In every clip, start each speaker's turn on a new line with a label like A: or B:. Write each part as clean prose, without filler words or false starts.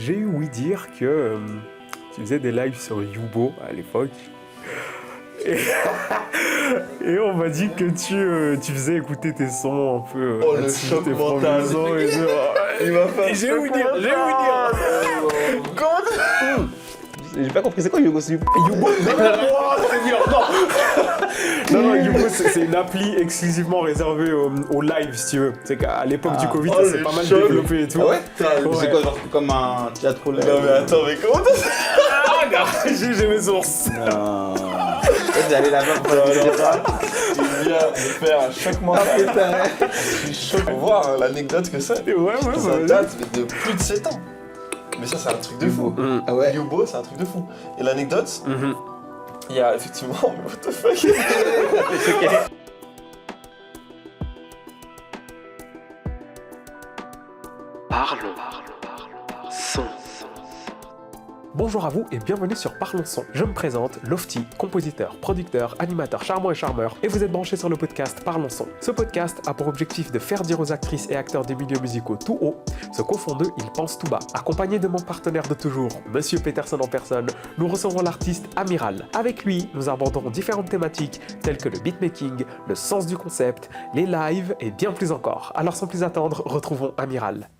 A: j'ai eu ouï dire que tu faisais des lives sur Youbo à l'époque. Et, et on m'a dit que tu faisais écouter tes sons un peu
B: Oh, le choc
A: tes
B: mental.
A: sons et tout.
B: Il m'a fait.
A: J'ai ouï dire.
C: J'ai pas compris, c'est quoi Youbo?
A: Youbo, non, Youbo, c'est une appli exclusivement réservée au live, si tu veux. C'est qu'à l'époque du Covid, ça s'est pas mal développé et tout.
C: Ah ouais?
A: Ouais.
C: C'est quoi, genre comme un théâtre live?
B: Non mais attends, mais comment t'as fait?
A: J'ai mes sources.
C: Non. Vous allez là-bas pour faire des débats.
B: Tu viens de faire un choc mental. Je suis chaud pour voir l'anecdote que c'est.
A: Ouais,
B: Ça date de plus de 7 ans. Mais ça, c'est un truc de fou.
C: Ah ouais?
B: Youbo, c'est un truc de fou. Et l'anecdote, il y a effectivement. What the fuck?
A: Parlons son. Bonjour à vous et bienvenue sur Parlons Son. Je me présente, Lofty, compositeur, producteur, animateur charmant et charmeur, et vous êtes branchés sur le podcast Parlons Son. Ce podcast a pour objectif de faire dire aux actrices et acteurs des milieux musicaux tout haut ce qu'au fond d'eux, ils pensent tout bas. Accompagné de mon partenaire de toujours, Monsieur Peterson en personne, nous recevons l'artiste Amiral. Avec lui, nous abordons différentes thématiques telles que le beatmaking, le sens du concept, les lives et bien plus encore. Alors sans plus attendre, retrouvons Amiral.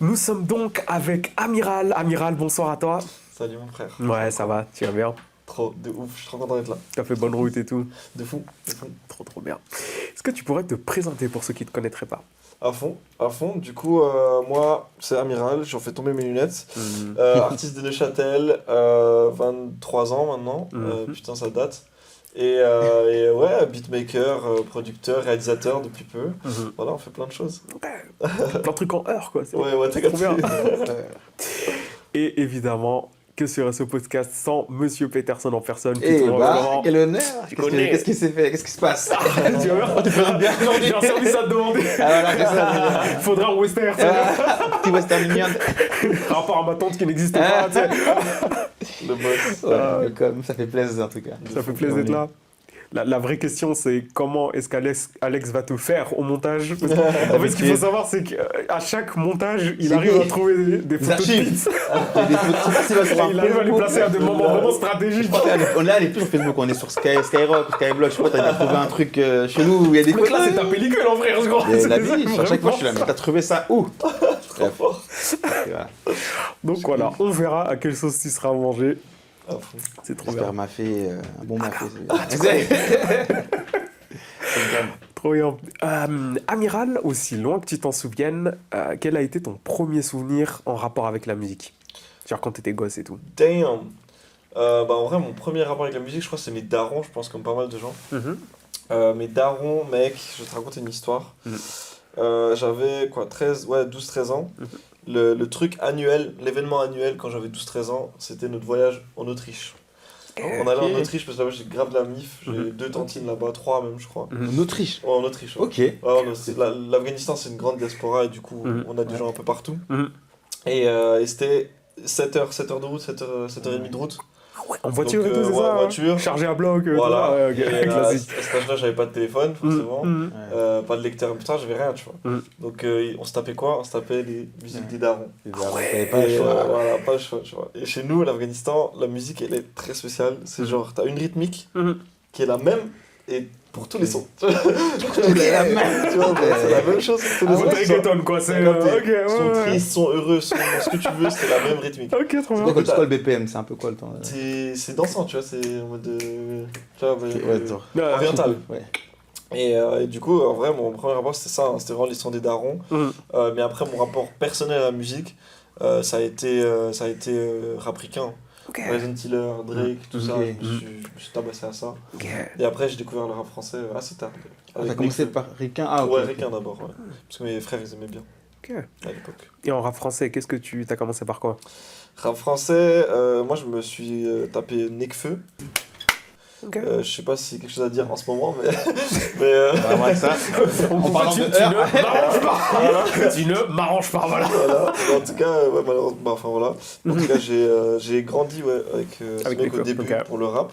A: Nous sommes donc avec Amiral. Amiral, bonsoir à toi.
B: Salut mon frère.
A: Ouais, ça va, tu vas bien?
B: Trop, de ouf, je suis trop content d'être là.
A: T'as fait bonne route et tout?
B: De fou, de fou.
A: Trop bien. Est-ce que tu pourrais te présenter pour ceux qui ne te connaîtraient pas?
B: À fond, à fond. Du coup, moi, c'est Amiral, j'en fais tomber mes lunettes. Artiste de Neuchâtel, 23 ans maintenant. Putain, ça date. Et ouais, beatmaker, producteur, réalisateur depuis peu. Voilà, on fait plein de choses.
A: Plein de trucs en heure, quoi. C'est
B: Ouais, t'as
A: trop bien.
B: capté.
A: Et évidemment, que serait ce podcast sans Monsieur Peterson en personne qui
C: Eh
A: tourne
C: bah,
A: vraiment.
C: quel honneur!
A: connais.
C: Qu'est-ce qui s'est fait? Qu'est-ce qui se passe?
A: Tu vas voir, j'ai un service à te demander.
C: Ah voilà, c'est ça.
A: Faudra un western,
C: Petit western mignon.
A: par rapport à ma tante qui n'existe pas, tu sais.
B: Le boss.
C: Ouais, comme ça fait plaisir en tout cas.
A: Ça fait plaisir d'être là. La vraie question, c'est comment est-ce qu'Alex va te faire au montage? Parce en fait, ce qu'il faut savoir, c'est qu'à chaque montage, il arrive à trouver des photos de
C: archives.
A: pizza.
C: Des photos,
A: Il arrive à les placer à des moments vraiment stratégiques.
C: On est allé plus sur Facebook, on est sur Skyrock, Skyblock, je sais pas, t'as trouvé un truc chez nous où il y a des
A: Mais
C: photos.
A: là, c'est ta pellicule en vrai, je crois.
C: Et la vie, à chaque fois je suis là, mais t'as trouvé ça où?
B: Trop fort.
C: Voilà.
A: Donc voilà, on verra à quelle sauce tu seras mangé.
B: À fond.
A: C'est trop
C: J'espère
A: bien.
C: m'a fait un bon mafé.
A: Trop bien. Amiral, aussi loin que tu t'en souviennes, quel a été ton premier souvenir en rapport avec la musique? Genre quand t'étais gosse et tout.
B: Damn. Bah en vrai, mon premier rapport avec la musique, je crois que c'est mes darons, je pense, comme pas mal de gens. Mes darons, mec, je vais te raconter une histoire. J'avais quoi, 12-13 ans. Le truc annuel, l'événement annuel quand j'avais 12-13 ans, c'était notre voyage en Autriche. On allait en Autriche parce que là-bas j'ai grave de la mif, j'ai 2 tantines là-bas, 3 même je crois.
C: En Autriche.
B: Ouais, en Autriche. Ouais.
C: Ok.
B: Ouais, l'Afghanistan c'est une grande diaspora et du coup on a des gens un peu partout. Et c'était 7 heures de route, 7h30 de route.
A: En voiture et
B: Donc,
A: tout, c'est
B: ouais,
A: ça?
B: voiture.
A: Chargé à bloc,
B: Voilà.
A: tout ça,
B: Et,
A: ouais, classique.
B: à cet âge-là, j'avais pas de téléphone, forcément. Pas de lecteur, putain, j'avais rien, tu vois. Donc, on se tapait quoi? On se tapait les musiques des darons.
C: T'avais pas le
B: Et,
C: choix.
B: voilà, pas le choix, tu vois. Et chez nous, l'Afghanistan, la musique, elle est très spéciale. C'est genre, t'as une rythmique qui est la même et pour tous les sons. Tu vois, c'est la même chose pour tous les
A: C'est
B: sons.
A: reggaeton, quoi. C'est
B: Sont tristes, sont heureux, sont ce que tu veux, c'est la même rythmique.
A: Ok, trop bien.
C: C'est quoi le BPM? C'est un peu quoi le temps?
B: C'est dansant, tu vois, c'est en mode. Tu vois,
A: Oriental.
C: Ouais.
B: Et du coup, en vrai, mon premier rapport c'était ça, hein, c'était vraiment l'histoire des darons. Mais après, mon rapport personnel à la musique, ça a été rapricain. Raisin Tiller, Drake, tout ça, je me suis tabassé à ça. Et après, j'ai découvert le rap français assez tard.
C: T'as commencé par Ricain? Ah, ok.
B: Ouais, Ricain d'abord, ouais. Parce que mes frères, ils aimaient bien à l'époque.
A: Et en rap français, qu'est-ce que t'as commencé par quoi?
B: Rap français, moi je me suis tapé Nekfeu.
A: Ok.
B: Je sais pas si c'est quelque chose à dire en ce moment, mais.
C: Vraiment avec ça. En parlant de heures.
A: Tu ne m'arranges pas, voilà.
B: Voilà. En tout cas, ouais, malheureusement, bah, enfin voilà. En tout cas, j'ai grandi avec ce
A: Avec
B: mec au
A: Nekfeu,
B: début
A: ok.
B: pour le rap.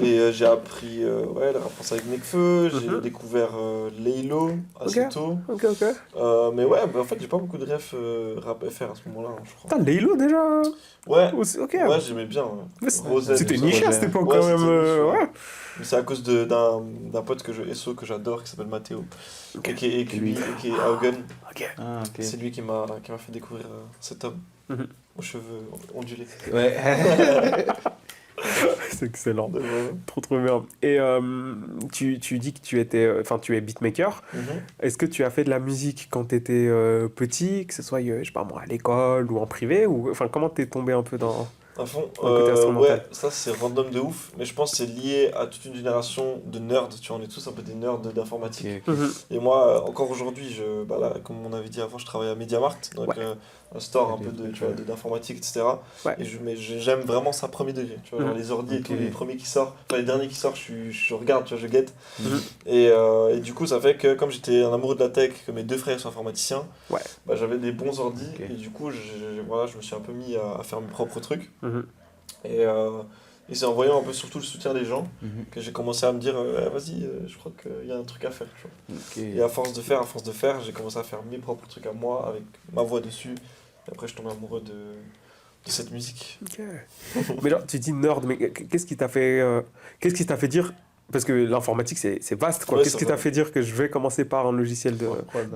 B: Et j'ai appris ouais, le rap français avec Nekfeu. J'ai découvert Laylo assez
A: Ok.
B: tôt.
A: Ok.
B: Mais ouais, bah, en fait, j'ai pas beaucoup de refs rap FR à ce moment-là, hein, je crois.
A: Putain, Laylo déjà.
B: Ouais,
A: Ok.
B: ouais, j'aimais bien.
A: Mais
B: Rosette,
A: c'était
B: tout ça.
A: niché à cette époque
B: Ouais,
A: quand même.
B: c'était niche, ouais.
A: Ouais.
B: Mais c'est à cause d'un pote SO que j'adore qui s'appelle Mathéo.
A: Ok.
B: Et qui est Haugen.
A: Ok.
C: Ah, ok.
B: C'est lui qui m'a fait découvrir cet homme aux cheveux ondulés.
C: Ouais.
A: C'est excellent.
B: Donc, voilà.
A: Trop bien. Et tu dis que tu es beatmaker. Est-ce que tu as fait de la musique quand tu étais petit, que ce soit, je sais pas moi, à l'école ou en privé, ou enfin comment t'es tombé un peu dans
B: À fond,
A: le côté instrumental?
B: ouais, ça c'est random de ouf, mais je pense que c'est lié à toute une génération de nerds, tu vois, on est tous un peu des nerds d'informatique.
C: Ok.
B: Et moi, encore aujourd'hui, bah là, comme on avait dit avant, je travaille à MediaMarkt, donc
A: Ouais.
B: un store un peu d'informatique, etc.
A: Ouais.
B: Et mais j'aime vraiment ça premier degré, tu vois, genre les ordi et tout, les premiers qui sortent, enfin les derniers qui sortent, je regarde, tu vois, je guette. Et du coup, ça fait que comme j'étais un amoureux de la tech, que mes deux frères sont informaticiens,
A: Ouais.
B: bah, j'avais des bons ordi,
C: Ok.
B: et du coup, voilà, je me suis un peu mis à faire mes propres trucs.
A: Mhm.
B: Et c'est en voyant un peu surtout le soutien des gens
C: Mhm.
B: que j'ai commencé à me dire vas-y, je crois qu'il y a un truc à faire. Tu vois.
C: Ok.
B: Et à force de faire, j'ai commencé à faire mes propres trucs à moi avec ma voix dessus. Et après, je suis tombé amoureux de cette musique.
A: Ok. Mais genre, tu dis nerd, mais qu'est-ce qui t'a fait dire, parce que l'informatique c'est vaste quoi,
B: Ouais,
A: qu'est-ce
B: c'est
A: qui t'a
B: vrai.
A: fait dire que je vais commencer par un logiciel de...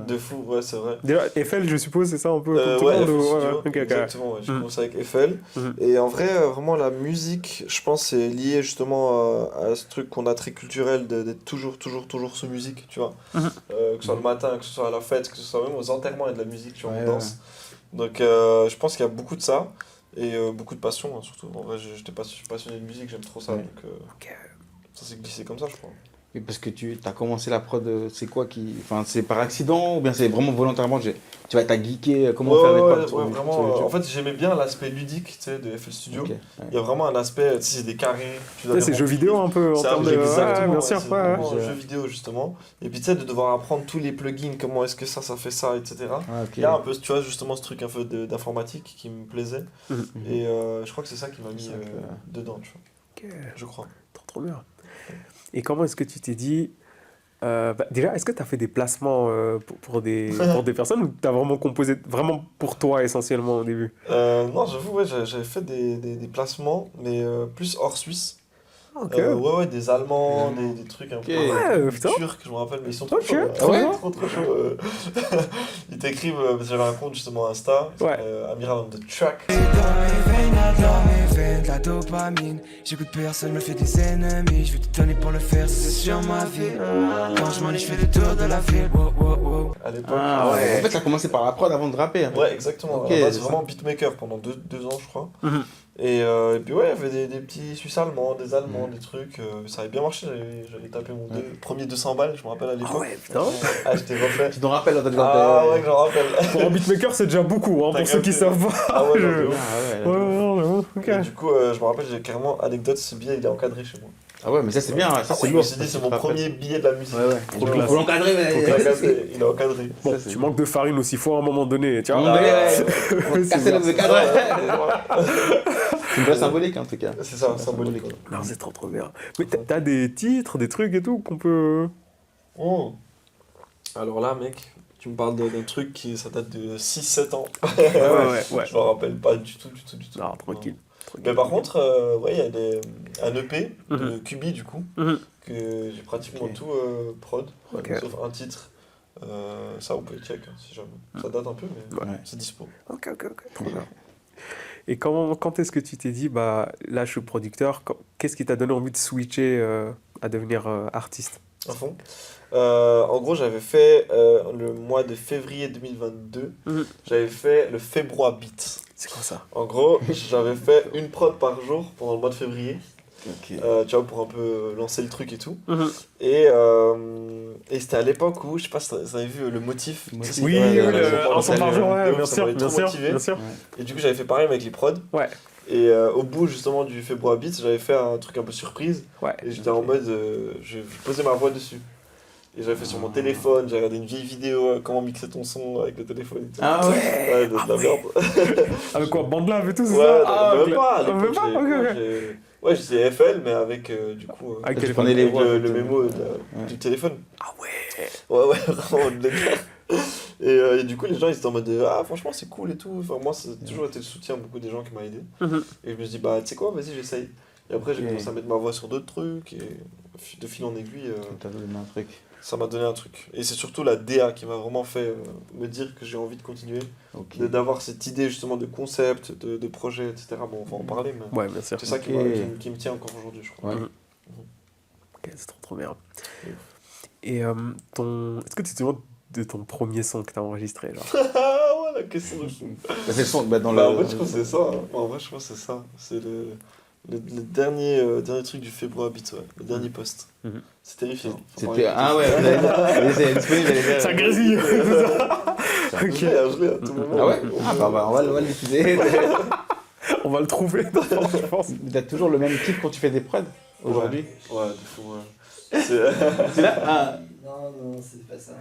B: De fou, ouais, c'est vrai.
A: Déjà, Eiffel, je suppose, c'est ça un peu comme tout
B: Ouais,
A: le monde
B: FL
A: ou-
B: Studio,
A: ouais, ok.
B: exactement. Ouais. J'ai
A: Mhm.
B: commencé avec FL.
A: Mhm.
B: Et en vrai, vraiment, la musique, je pense, c'est lié justement à ce truc qu'on a très culturel d'être toujours sous musique, tu vois.
A: Mhm.
B: Que ce soit le matin, que ce soit à la fête, que ce soit même aux enterrements, il y a de la musique, tu vois,
C: Ouais,
B: on danse. Donc, je pense qu'il y a beaucoup de ça. Et beaucoup de passion, hein, surtout. En vrai, je suis passionné de musique, j'aime trop ça.
C: Ouais.
B: Donc,
A: Ok.
B: ça s'est glissé comme ça, je crois.
C: Et parce que tu as commencé la prod, c'est quoi qui. Enfin, c'est par accident ou bien c'est vraiment volontairement t'as geeké comment faire des prods sur
B: vraiment.
C: YouTube.
B: En fait, j'aimais bien l'aspect ludique, tu sais, de FL Studio.
C: Ok, ouais.
B: Il y a vraiment un aspect, tu sais, c'est des carrés. Tu dois
A: Ouais,
B: les
A: c'est jeu
B: remplir.
A: vidéo un peu en
B: C'est
A: termes de...
B: exactement,
A: Ouais, bien
B: ouais,
A: sûr,
B: c'est
A: ouais.
B: vraiment un jeu vidéo, justement. Et puis, tu sais, de devoir apprendre tous les plugins, comment est-ce que ça fait ça, etc.
C: Ah, ok.
B: Il y a un peu, tu vois, justement, ce truc un peu d'informatique qui me plaisait.
A: Mhm.
B: Et je crois que c'est ça qui m'a mis
C: ça que-
B: dedans, tu vois.
A: Ok.
B: Je crois.
A: Trop bien. Et comment est-ce que tu t'es dit... déjà, est-ce que tu as fait des placements pour des personnes ou tu as vraiment composé vraiment pour toi essentiellement au début?
B: Non, j'avoue, ouais, j'avais fait des placements, mais plus hors Suisse.
A: Ok.
B: Ouais, des Allemands, des trucs un peu
A: Ouais,
B: des
A: putain.
B: Turcs, je me rappelle, mais ils sont trop
A: Ok,
B: chauds.
A: trop bien.
B: Trop chauds. Ils t'écrivent, parce que j'avais un compte justement Insta,
A: Ouais.
B: Amiral on the Track.
D: Dans mes veines, dans mes veines, de la dopamine. J'écoute personne, me fait des ennemis. Je vais tout donner pour le faire, c'est sur ma vie. Quand je m'ennuie, je fais des tours de la ville. Wow, wow, wow.
B: À l'époque.
C: Ah ouais. En fait, ça a commencé par la prod avant de rapper. hein.
B: Ouais, exactement.
C: Ok,
B: À la base,
C: c'est
B: vraiment beatmaker pendant 2 ans, je crois.
A: Mhm.
B: Et puis ouais, il y avait des petits Suisses allemands, des Allemands, des trucs. Ça avait bien marché. J'avais tapé mon premier 200 balles, je me rappelle à
A: Ah
B: l'époque.
A: ouais, putain.
B: Ah, j'étais refait.
C: Tu t'en rappelles dans ta
B: Ah ouais, que j'en rappelle.
A: Pour un beatmaker, c'est déjà beaucoup, hein,
B: T'as
A: pour ceux qui
B: capté.
A: savent pas.
B: Ah ouais, non, de
A: Je-
B: ouf.
C: Ah ouais.
A: Ouais, non, j'avoue, ok.
B: Et du coup, je me rappelle, j'ai carrément, anecdote, ce billet il est encadré chez moi.
C: Ah ouais, mais ça c'est bien, ça c'est
B: Je me
C: lourd.
B: suis dit,
C: ça,
B: c'est
C: tu
B: mon
C: te rappelles.
B: premier billet de la musique.
C: Ouais, ouais.
A: Trop
C: Il
A: classe.
C: faut l'encadrer, mais.
B: Il est encadré. Il est encadré.
A: Bon,
C: Ça, c'est-
A: tu manques de farine aussi fort à un moment donné, tu vois.
C: On
A: C'est
C: casser
A: bien.
C: le cadre. C'est une vraie symbolique en tout cas.
B: C'est ça, symbolique.
A: Non, c'est trop bien. Mais t'as des titres, des trucs et tout qu'on peut...
B: Oh. Alors là, mec, tu me parles d'un truc qui ça date de 6-7 ans.
A: Ouais.
B: Je m'en rappelle pas du tout.
A: Non, tranquille.
B: Mais par contre, ouais, il y a un EP de
A: Mhm.
B: Kubi du coup,
A: Mhm.
B: que j'ai pratiquement
C: Ok.
B: tout prod,
A: Ok.
B: sauf un titre. Ça, vous pouvez check hein, si jamais. Ça date un peu, mais
C: Ouais.
B: c'est dispo.
A: Ok, trop bien. Et quand est-ce que tu t'es dit, bah là je suis producteur, qu'est-ce qui t'a donné envie de switcher à devenir artiste?
B: À fond. En gros, j'avais fait le mois de février 2022,
A: Mhm.
B: j'avais fait le Febrois Beat.
A: C'est quoi ça?
B: En gros, j'avais fait une prod par jour pendant le mois de février,
C: Ok.
B: tu vois, pour un peu lancer le truc et tout.
A: Mhm.
B: Et c'était à l'époque où, je sais pas si vous avez vu le motif.
C: Motif.
A: Oui,
C: Ouais,
A: un son par jour,
B: de
A: ouais,
B: ouf,
A: bien
B: ça
A: sûr,
B: m'avait
A: bien
B: trop
A: sûr,
B: motivé.
A: bien sûr.
B: Et du coup, j'avais fait pareil avec les prods.
A: Ouais.
B: Et au bout justement du February Beats, j'avais fait un truc un peu surprise.
A: Ouais.
B: Et j'étais en mode, je posais ma voix dessus. Et j'avais fait sur mon téléphone, j'ai regardé une vieille vidéo, comment mixer ton son avec le téléphone et tout.
C: Ah ouais.
B: Ouais, de la merde.
A: Avec quoi, Bandlab et tout, c'est
B: Ouais,
A: ça? Ah,
B: même
A: ok.
B: pas, à
A: Ah,
B: l'époque,
A: même pas, ok.
B: Ouais, j'étais FL, mais avec du coup.
A: Avec
C: Tu
A: téléphone.
C: prenais les
B: avec
C: voix.
B: le mémo du téléphone.
A: Ah ouais.
B: Ouais, vraiment, le gars. Et du coup, les gens ils étaient en mode ah, franchement, c'est cool et tout. Enfin, moi, c'est toujours été le soutien beaucoup des gens qui m'ont aidé.
A: Mhm.
B: Et je me suis dit, bah, tu sais quoi, vas-y, j'essaye. Et après, j'ai commencé à mettre ma voix sur d'autres trucs. Et de fil en aiguille,
C: T'as donné un truc.
B: ça m'a donné un truc. Et c'est surtout la DA qui m'a vraiment fait me dire que j'ai envie de continuer.
C: Ok.
B: D'avoir cette idée justement de concept, de projet, etc. Bon, on va en parler, mais
A: Ouais, bien sûr.
B: c'est ça qui,
C: Ok.
B: qui me tient encore aujourd'hui, je crois.
C: Ouais.
A: Ok, c'est trop bien. Et est-ce que tu te souviens de ton premier son que t'as enregistré, genre?
B: Ah ouais, la question de fou.
C: Bah, c'est le son, dans
B: Bah,
C: le.
B: en fait, je crois que c'est ça. Hein. En vrai, je crois que c'est ça. C'est le dernier truc du February Beats, ouais. Le dernier post.
A: Mhm.
B: C'est terrifiant.
C: C'était. Ah ouais, c'est disponible, j'allais dire.
A: Ça grésille, c'est ça?
B: Je l'ai à tout moment.
C: Ah ouais. Ah bah on va l'utiliser.
A: On va le trouver, je pense.
C: T'as toujours le même kiff quand tu fais des prods aujourd'hui.
B: Ouais, de fou, ouais. C'est...
C: C'est là. Ah.
E: Non, c'est pas ça.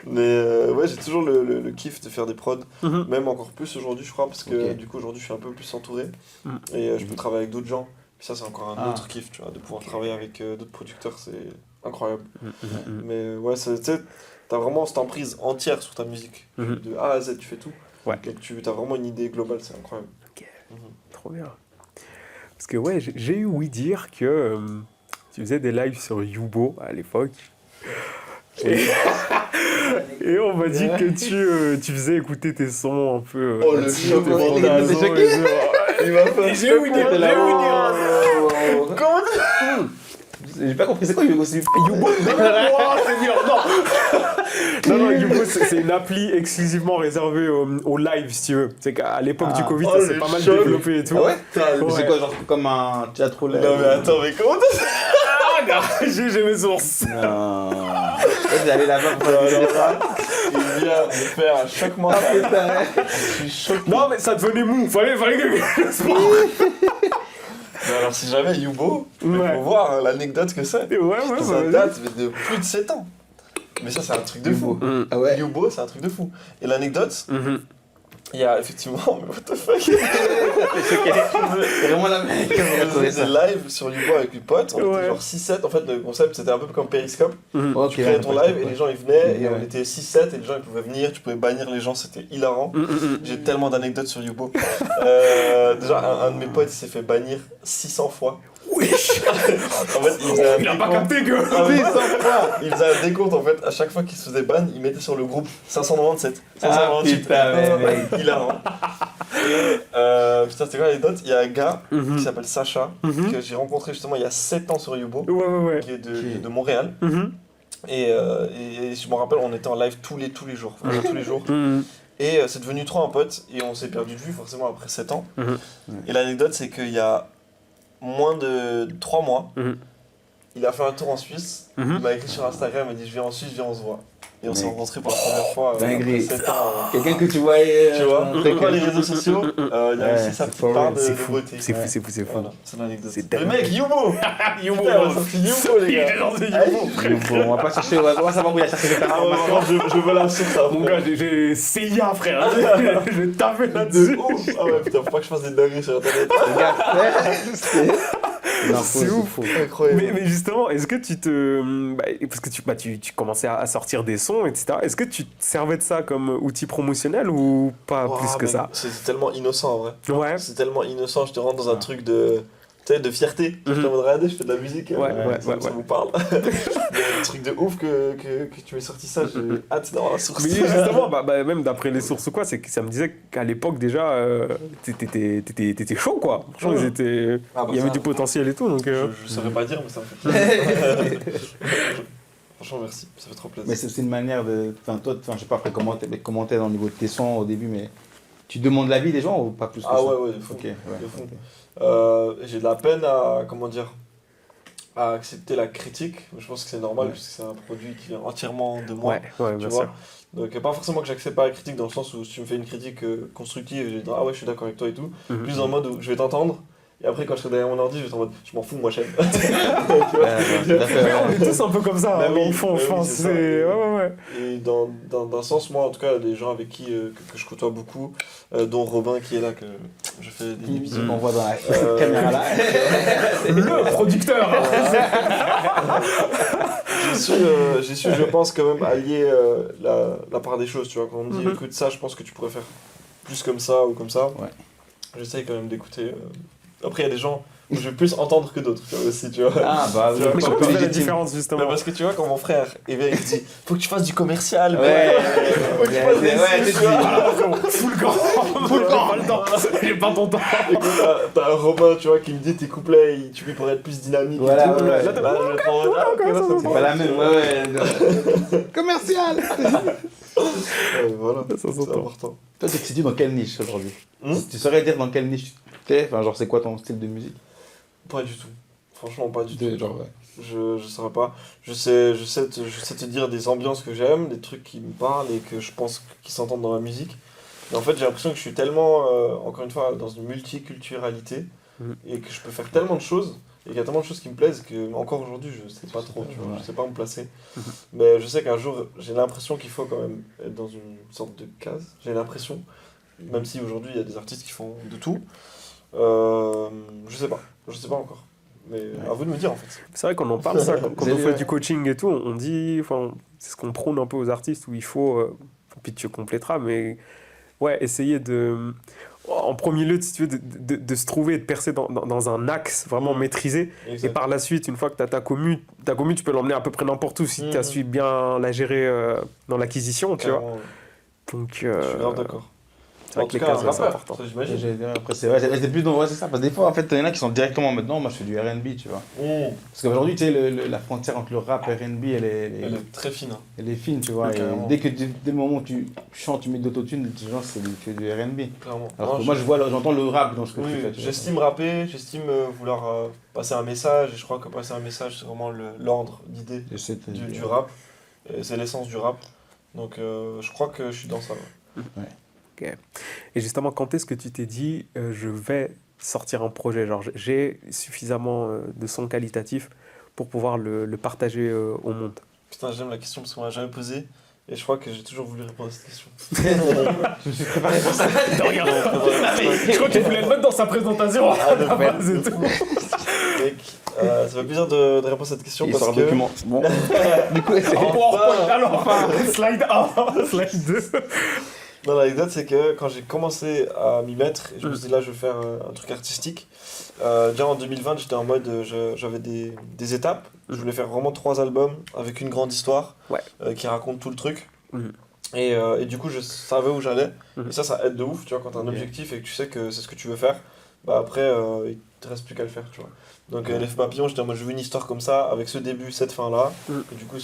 B: Mais ouais, j'ai toujours le kiff de faire des prods.
A: Mhm.
B: Même encore plus aujourd'hui, je crois, parce que
C: Ok.
B: du coup, aujourd'hui, je suis un peu plus entouré.
A: Mhm.
B: Et je peux travailler avec d'autres gens. Puis ça, c'est encore un
C: Ah.
B: autre kiff, tu vois, de pouvoir travailler avec d'autres producteurs, c'est incroyable.
A: Mhm.
B: Mais ouais, tu sais, t'as vraiment cette emprise entière sur ta musique.
A: Mhm.
B: De A à Z, tu fais tout.
A: Ouais.
B: Et t'as vraiment une idée globale, c'est incroyable.
A: Ok.
B: Mhm.
A: Trop bien. Parce que ouais, j'ai eu ouï dire que tu faisais des lives sur Yubo à l'époque. Et on m'a dit que tu faisais écouter tes sons un peu.
B: Oh, le choc,
A: tes
B: le
A: fantasmes
C: choqué.
A: et tout.
B: Il m'a fait un
A: J'ai ouï dire,
C: T'es là,
A: j'ai ouï dire.
C: Comment j'ai pas compris, c'est quoi Yugo?
A: Yubo, non, Seigneur, non. Non, Yubo, c'est une appli exclusivement réservée au live, si tu veux. C'est qu'à l'époque du Covid,
B: oh,
A: ça s'est
B: le
A: pas mal
B: choc.
A: développé et tout.
C: Ah ouais.
B: Putain,
C: C'est quoi, genre comme un chat roulette?
B: Non mais attends, mais comment t'as...
A: J'ai mes sources.
C: Non. Vous allez là-bas pour faire des ça.
B: Il vient de faire un choc
C: Ah
B: mental.
C: putain.
B: Je suis choqué.
A: Non, mais ça devenait mou. Fallait que
B: Mais alors si jamais Yubo,
A: Ouais.
B: faut voir hein, l'anecdote que c'est.
A: Ouais,
B: Ça date mais de plus de 7 ans. Mais ça c'est un truc de fou.
C: Ah ouais.
B: Yubo c'est un truc de fou. Et l'anecdote, il y a effectivement, mais what the fuck.
C: C'est vraiment la même.
B: On faisait des lives sur Yubo avec mes potes, on
A: Ouais.
B: était genre 6-7, en fait le concept c'était un peu comme Periscope.
C: Ok.
B: Tu créais ton live et les gens ils venaient et
C: Ouais.
B: on était 6-7 et les gens ils pouvaient venir, tu pouvais bannir les gens, c'était hilarant. J'ai tellement d'anecdotes sur Yubo. Déjà un de mes potes il s'est fait bannir 600 fois.
A: Wesh.
B: En fait il faisait un
A: Il a pas
B: décompte.
A: capté que.
B: Ah, mais il faisait un décompte en fait, à chaque fois qu'il se faisait ban, il mettait sur le groupe 597, 598.
C: putain, mais
B: Hilarant. Et putain, c'était quoi l'anecdote? Il y a un gars qui s'appelle Sacha, que j'ai rencontré justement il y a 7 ans sur Yubo,
A: Ouais.
B: qui est de Montréal. Et je me rappelle, on était en live tous les jours, vraiment tous les jours. Et c'est devenu trop un pote, et on s'est perdu de vue forcément après 7 ans. Et l'anecdote, c'est qu'il y a moins de 3 mois, il a fait un tour en Suisse, il m'a écrit sur Instagram, il m'a dit je viens en Suisse, viens on se voit. Et on s'est rencontrés pour la première fois après
C: Dinguerie.
B: 7 ans.
C: Quelqu'un que tu voyais.
B: Tu vois,
C: très
B: quoi les
C: cool.
B: réseaux sociaux, il y a
C: Ouais,
B: aussi sa
C: c'est
B: petite
C: for
B: part
C: real.
B: de beauté.
A: C'est fou.
B: Voilà, c'est l'anecdote.
A: C'est
B: Mais
A: dingue.
B: mec, Yubo
A: Yubo,
B: Putain, on a sorti Yubo les gars.
C: Bon, on va pas chercher, on va savoir où il a cherché cette
B: Ah ouais,
C: information.
B: vraiment, je veux la source après.
A: Mon gars, j'ai CIA, frère. Je vais taper
B: De
A: là-dessus.
B: ouf. Ah ouais, putain, faut pas que je fasse des dingueries sur internet.
C: Regarde,
A: C'est ouf.
B: Incroyable.
A: Mais justement, est-ce que tu te. Parce que tu commençais à sortir des sons, etc. Est-ce que tu te servais de ça comme outil promotionnel ou pas
B: Ouah,
A: plus que
B: mec,
A: ça?
B: C'est tellement innocent en vrai.
A: Ouais.
B: C'est tellement innocent, je te rentre dans un truc de. Tu sais, de fierté. Je suis en mode, regardez, je fais de la musique.
A: Ouais,
B: ça vous parle. Il y a un truc de ouf que tu m'aies sorti ça, j'ai hâte d'avoir la source.
A: Mais justement, même d'après les sources ou quoi, c'est que ça me disait qu'à l'époque déjà, t'étais chaud quoi. Franchement,
B: Ouais. Ah bah
A: il y avait
B: ça,
A: du potentiel et tout. Donc,
B: Je saurais pas dire, mais ça me fait plaisir. Franchement, merci, ça fait trop plaisir.
C: Mais c'est une manière de. Enfin, toi, je sais pas après comment t'es dans le niveau de tes sons au début, mais tu demandes l'avis des gens ou pas plus que
B: Ah
C: ça?
B: ouais, de fou.
C: Ok, ouais.
B: De fou.
C: Ok.
B: J'ai de la peine à, comment dire, à accepter la critique. Je pense que c'est normal, parce que c'est un produit qui vient entièrement de moi.
A: Ouais,
B: tu
A: bien
B: vois.
A: sûr.
B: Donc, pas forcément que j'accepte pas la critique dans le sens où si tu me fais une critique constructive, je vais dire ah ouais, je suis d'accord avec toi et tout. Plus dans le mode où je vais t'entendre. Et après, quand je serai derrière mon ordi, je vais être en mode je m'en fous, moi, chef.
C: tout à fait,
A: Mais on est tous un peu comme ça,
B: Bah
A: hein,
B: oui,
A: au fond,
B: bah
A: je
B: oui,
A: pense.
B: c'est ça.
A: Ouais.
B: Et dans un sens, moi, en tout cas, les gens avec qui que je côtoie beaucoup, dont Robin qui est là, que je fais des bisous.
C: On voit dans la caméra là.
A: Le producteur.
B: J'ai su, je pense, quand même allier la part des choses, tu vois. Quand on me dit écoute ça, je pense que tu pourrais faire plus comme ça ou comme ça.
C: Ouais.
B: J'essaye quand même d'écouter. Après, il y a des gens où je vais plus entendre que d'autres, tu vois, aussi, tu vois.
C: Ah bah
B: Tu vois,
A: Mais
B: quand
A: comment
B: on
A: tu fais la
B: légitime.
A: différence, justement?
B: Bah, parce que tu vois, quand mon frère il vient, il me dit faut que tu fasses du commercial.
C: Ouais,
B: faut que tu fasses des sous, tu vois.
A: Full le camp. Pas le temps. J'ai pas ton temps.
B: Et quand t'as un Robin, tu vois, qui me dit tes couplets, tu pourrais être plus dynamique.
C: Voilà,
B: et tout.
C: ouais.
B: Là, je vais être en mode, ah, ok, là, ça me
C: c'est pas la même, ouais. Commercial.
B: Voilà,
A: Ça
B: c'est
A: s'entend.
B: important.
C: Toi, tu te situes dans quelle niche aujourd'hui?
B: Hmm.
C: Tu saurais dire dans quelle niche tu es? Enfin, genre, c'est quoi ton style de musique?
B: Pas du tout. Franchement, pas du tout.
C: Genre, ouais.
B: Je saurais pas. Je sais te dire des ambiances que j'aime, des trucs qui me parlent et que je pense qui s'entendent dans la musique. Mais en fait, j'ai l'impression que je suis tellement, encore une fois, dans une multiculturalité et que je peux faire tellement de choses et qu'il y a tellement de choses qui me plaisent que encore aujourd'hui, je sais pas trop, tu vois,
C: Ouais.
B: je sais pas où me placer. Mais je sais qu'un jour, j'ai l'impression qu'il faut quand même être dans une sorte de case. J'ai l'impression, même si aujourd'hui, il y a des artistes qui font de tout. Je sais pas encore. Mais à vous de me dire en fait.
A: C'est vrai qu'on en parle ça quand on
C: Ouais.
A: fait du coaching et tout, on dit, enfin, c'est ce qu'on prône un peu aux artistes où il faut, puis tu compléteras, mais ouais, essayer de, en premier lieu, si tu veux, de se trouver et de percer dans un axe vraiment maîtrisé.
B: Exact.
A: Et par la suite, une fois que tu as ta commu, tu peux l'emmener à peu près n'importe où si tu as
B: Mhm.
A: su bien la gérer dans l'acquisition, tu vois.
B: Carrément,
A: Donc,
B: je suis grave d'accord.
A: c'est vrai
B: En
A: que
B: tout
A: les
B: cas, un
A: cases, c'est
B: rappeur,
A: important.
B: ça, j'imagine.
C: Après, c'est vrai, c'est plus dans. Ouais, c'est ça. Parce que des fois, en fait, il y en a qui sont directement maintenant. Moi, je fais du RB, tu vois. Parce qu'aujourd'hui, tu sais, la frontière entre le rap et RB, elle
B: Elle est très fine. Hein.
C: elle est fine, tu vois.
B: Ouais,
C: Et
B: carrément.
C: dès le moment où tu chantes, tu mets de l'autotune, les gens, c'est du RB.
B: Clairement.
C: Alors
B: Non,
C: que moi, j'entends le rap dans ce que
B: Oui,
C: tu fais. tu vois.
B: j'estime rapper, j'estime vouloir passer un message, et je crois que passer un message, c'est vraiment l'ordre d'idée
C: Je sais,
B: du rap. Et c'est l'essence du rap. Donc je crois que je suis dans ça. Ouais.
A: Et justement, quand est-ce que tu t'es dit, je vais sortir un projet, genre j'ai suffisamment de son qualitatif pour pouvoir le partager au monde?
B: Putain, j'aime la question parce qu'on m'a jamais posé. Et je crois que j'ai toujours voulu répondre à cette question.
C: Je me suis préparé pour ça.
A: Je crois qu'il voulait le mettre dans sa présentation à la base et tout.
B: Mec, ça fait plaisir de répondre à cette question
C: Il
B: parce
C: sort un
B: que...
C: document. Bon. Du coup, c'est.
A: Alors, slide 1, slide 2.
B: Non, l'anecdote, c'est que quand j'ai commencé à m'y mettre, et je me suis dit là, je vais faire un truc artistique. Déjà en 2020, j'étais en mode, j'avais des étapes. Je voulais faire vraiment 3 albums avec une grande histoire qui raconte tout le truc. Et du coup, je savais où j'allais. Et ça aide de ouf, tu vois, quand t'as un objectif et que tu sais que c'est ce que tu veux faire. Bah après, il te reste plus qu'à le faire, tu vois. Donc l'effet papillon, j'étais en mode, je veux une histoire comme ça, avec ce début, cette fin-là. Et du coup,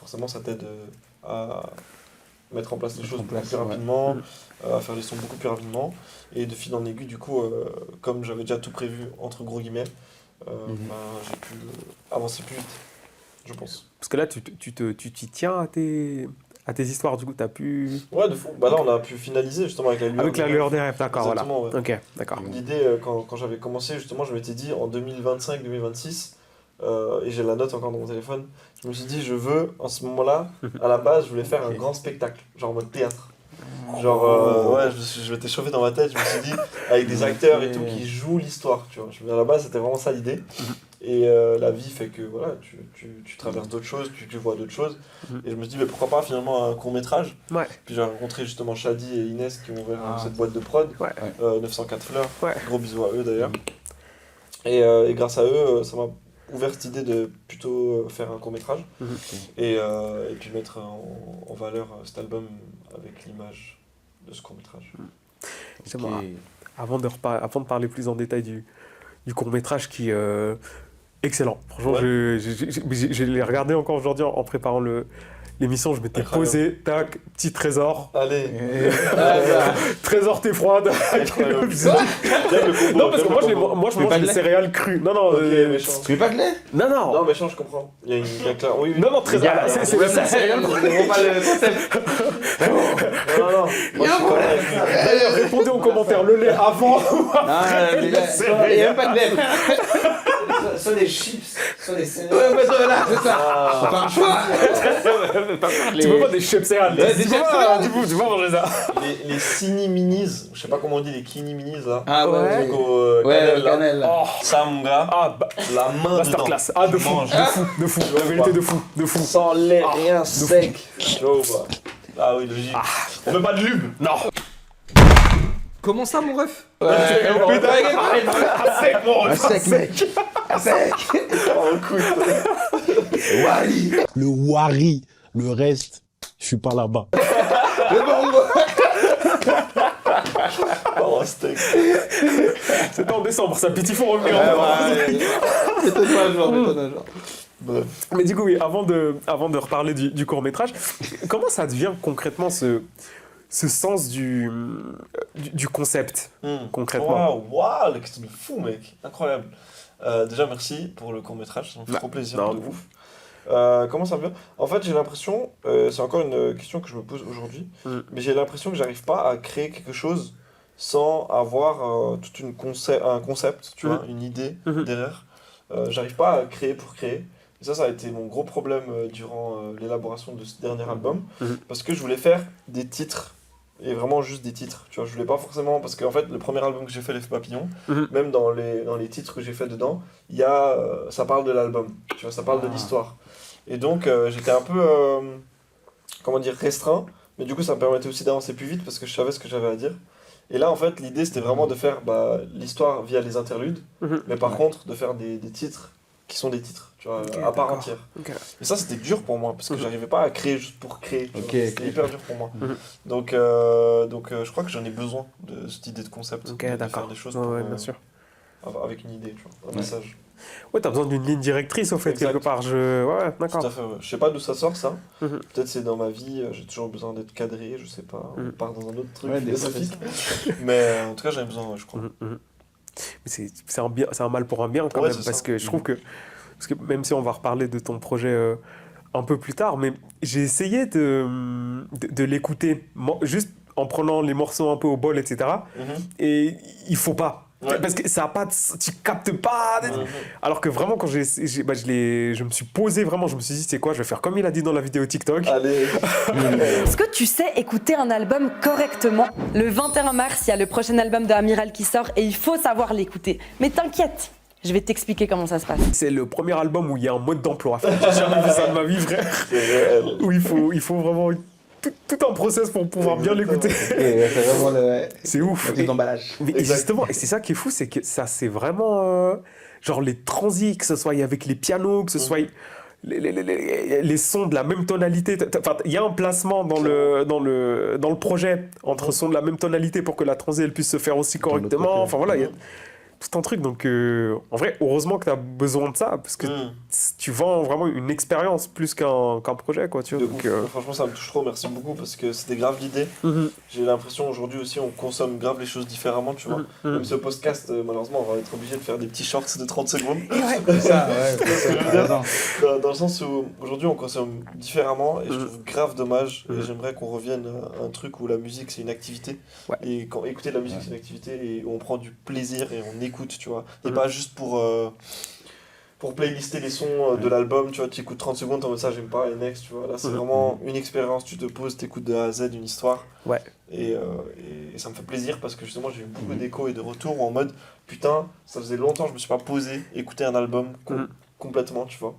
B: forcément, ça t'aide à mettre en place les choses beaucoup plus rapidement, à faire les sons beaucoup plus rapidement. Et de fil en aiguille, du coup, comme j'avais déjà tout prévu, entre gros guillemets, j'ai pu avancer plus vite, je pense.
A: Parce que là, tu t'y tiens à tes histoires, du coup, t'as pu...
B: Ouais, de fou. Bah là, on a pu finaliser justement avec la lueur.
A: Avec la lueur des rêves, d'accord, voilà.
B: Exactement, ouais.
A: Ok, d'accord.
B: L'idée, quand j'avais commencé, justement, je m'étais dit en 2025-2026, et j'ai la note encore dans mon téléphone, je me suis dit, je veux, en ce moment-là, à la base, je voulais faire un grand spectacle, genre en mode théâtre. Genre, ouais, je m'étais chauffé dans ma tête, je me suis dit, avec des acteurs et tout qui jouent l'histoire, tu vois. À la base, c'était vraiment ça l'idée. Et la vie fait que, voilà, tu traverses d'autres choses, tu vois d'autres choses. Et je me suis dit, mais pourquoi pas finalement un court-métrage.
A: Ouais.
B: Puis j'ai rencontré justement Shadi et Inès qui ont ouvert cette boîte de prod, 904 fleurs. Gros bisous à eux d'ailleurs. Et grâce à eux, ça m'a ouvert cette idée de plutôt faire un court-métrage. Et puis mettre en valeur cet album avec l'image de ce court-métrage.
A: Avant de parler plus en détail du court-métrage qui est excellent. Franchement, je l'ai regardé encore aujourd'hui en préparant l'émission, je m'étais
B: Incroyable.
A: posé, tac, petit trésor.
B: Allez.
A: Trésor t'es froide.
B: Incroyable.
A: Non, parce que moi je mange des céréales crues. Non, non,
B: Ok, méchant.
C: Tu veux pas de lait?
A: non, non.
B: Non, méchant, je comprends. Il y a une claire. Oui, oui.
A: Non, non, trésor. C'est des céréales crues.
B: Non, non. Moi, je suis correct.
A: D'ailleurs, répondez aux commentaires, le lait avant ou après
C: Il
A: le
C: y a
A: céréales.
C: même pas de lait.
E: Soit des chips, soit des céréales.
C: Ouais, mais voilà, c'est ça.
B: Ah.
C: T'as un choix.
A: Tu veux pas des chips céréales?
C: Ouais, des chips céréales.
A: Tu peux manger ça.
B: Les Cini Minis, je sais pas comment on dit les Kini Minis là.
C: Ah
A: Ouais.
C: ouais.
B: Le truc au
C: Ouais,
B: cannelle,
C: le
B: là.
C: cannelle. là.
A: Oh,
B: Ça, mon gars,
A: ah, bah,
B: la main dedans.
A: masterclass. Ah, de fou,
B: Mange.
A: de fou. La vérité, de fou, de fou.
B: Sans lait, rien, sec. Tu vois ou pas? Ah oui, logique. On met pas de lube.
A: Non.
F: Comment ça, mon ref?
C: Ouais, putain,
A: Sec, mon
C: un sec, mec. Un sec.
B: Oh, écoute.
C: Wally.
G: Le Wari, le reste, je suis pas là-bas.
C: Le bongo.
B: Oh, steak.
A: C'était en décembre, ça petit faut revenir.
C: Méthode un jour, méthode un jour.
B: Bref.
A: Mais du coup, oui, avant de reparler du court-métrage, comment ça devient concrètement ce sens du concept, concrètement?
B: Waouh, la question de fou, mec. Incroyable. Déjà, merci pour le court-métrage, ça me fait trop plaisir.
A: non,
B: de ouf. Comment ça me vient? En fait, j'ai l'impression, c'est encore une question que je me pose aujourd'hui, mais j'ai l'impression que j'arrive pas à créer quelque chose sans avoir un concept, tu vois, une idée derrière. J'arrive pas à créer pour créer. Et ça a été mon gros problème durant l'élaboration de ce dernier album, parce que je voulais faire des titres, et vraiment juste des titres. Tu vois, je voulais pas forcément, parce qu'en fait, le premier album que j'ai fait, L'Effet Papillon, même dans les titres que j'ai fait dedans, il y a, ça parle de l'album, tu vois, ça parle de l'histoire. Et donc, j'étais un peu, comment dire, restreint, mais du coup, ça me permettait aussi d'avancer plus vite, parce que je savais ce que j'avais à dire. Et là, en fait, l'idée, c'était vraiment de faire l'histoire via les interludes, mais par contre, de faire des titres qui sont des titres, tu vois, à part entière.
A: Okay.
B: Et ça, c'était dur pour moi, parce que j'arrivais pas à créer juste pour créer. Tu vois. C'était hyper dur pour moi. Donc, je crois que j'en ai besoin de cette idée de concept, de faire des choses pour,
A: bien sûr.
B: avec une idée, tu vois, un message.
A: Ouais, t'as besoin d'une ligne directrice, au fait,
B: Exact.
A: quelque part. Ouais, d'accord.
B: Tout à fait, ouais. Je sais pas d'où ça sort, ça. Peut-être c'est dans ma vie, j'ai toujours besoin d'être cadré, je sais pas, on part dans un autre truc philosophique. Mais en tout cas, j'avais besoin, je crois.
A: Mais c'est un mal pour un bien, quand même, parce que je trouve que... Parce que même si on va reparler de ton projet un peu plus tard, mais j'ai essayé de l'écouter, juste en prenant les morceaux un peu au bol, etc. Et il faut pas. Ouais. Parce que ça a pas tu captes pas. Alors que vraiment, quand je me suis posé, vraiment, je me suis dit, c'est quoi, je vais faire comme il a dit dans la vidéo TikTok.
B: Allez.
H: Est-ce que tu sais écouter un album correctement? Le 21 mars, il y a le prochain album de Amiral qui sort et il faut savoir l'écouter. Mais t'inquiète, je vais t'expliquer comment ça se passe.
A: C'est le premier album où il y a un mode d'emploi. J'ai jamais vu ça de ma vie, frère. Où il faut vraiment tout un process pour pouvoir bien l'écouter.
C: C'est vraiment
A: c'est ouf.
C: Le d'emballage.
A: Mais justement, et c'est ça qui est fou, c'est que ça, c'est vraiment genre les transits, que ce soit avec les pianos, que ce soit les sons de la même tonalité. Enfin, il y a un placement dans le projet entre sons de la même tonalité pour que la transit elle puisse se faire aussi correctement. Enfin voilà, il y a tout un truc. Donc en vrai, heureusement que tu as besoin de ça, parce que tu vends vraiment une expérience plus qu'un projet, quoi. Tu vois, donc,
B: franchement, ça me touche trop, merci beaucoup, parce que c'était grave l'idée. J'ai l'impression aujourd'hui aussi, on consomme grave les choses différemment, tu vois. Même ce podcast, malheureusement, on va être obligé de faire des petits shorts de 30 secondes.
C: C'est ça, ouais.
B: Dans le sens où aujourd'hui on consomme différemment, et je trouve grave dommage, et j'aimerais qu'on revienne à un truc où la musique c'est une activité, et quand écouter de la musique c'est une activité, et où on prend du plaisir et on écoute, tu vois, et pas juste pour playlister les sons de l'album, tu vois, tu écoutes 30 secondes, t'en mode ça j'aime pas, et next, tu vois, là c'est vraiment une expérience, tu te poses, t'écoutes de A à Z une histoire, et ça me fait plaisir, parce que justement j'ai eu beaucoup d'échos et de retours en mode, putain, ça faisait longtemps que je me suis pas posé, écouter un album complètement, tu vois,